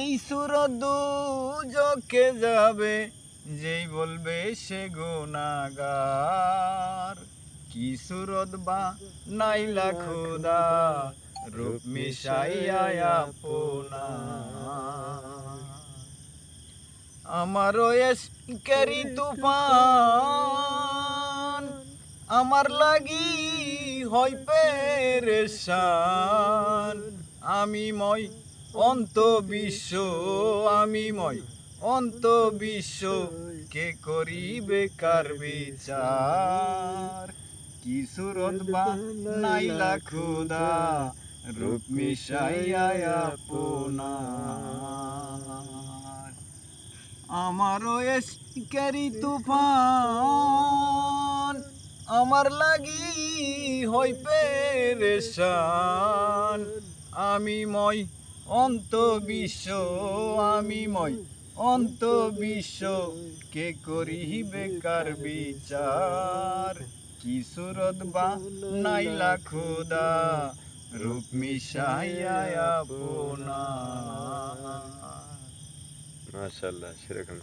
এই সুরত দুজকে যাবে যেই বলবে সে গুনাহগার। কি সুরত বা নাইলা খোদা রূপ মিশাইয়া আপনার। আমারও এসকেরি তুফান আমার লাগি হয় পেরেশান। আমি মই অন্ত বিশ্ব, আমি মই অন্ত বিশ্ব, কে করিবে কার বিচার। কি সুরত বা নাইলা খোদা রূপ মিশাইয়া আপনার। আমারও এসকেরি তুফান আমার লাগি হয় পেরেশান। আমি মই অন্ত বিশ্ব, আমি মই অন্ত বিশ্ব, কে করিবে কার বিচার। কি সুরত বা নাইলা খোদা রূপ মিশাইয়া আপনার। মাশাআল্লাহ সেরকম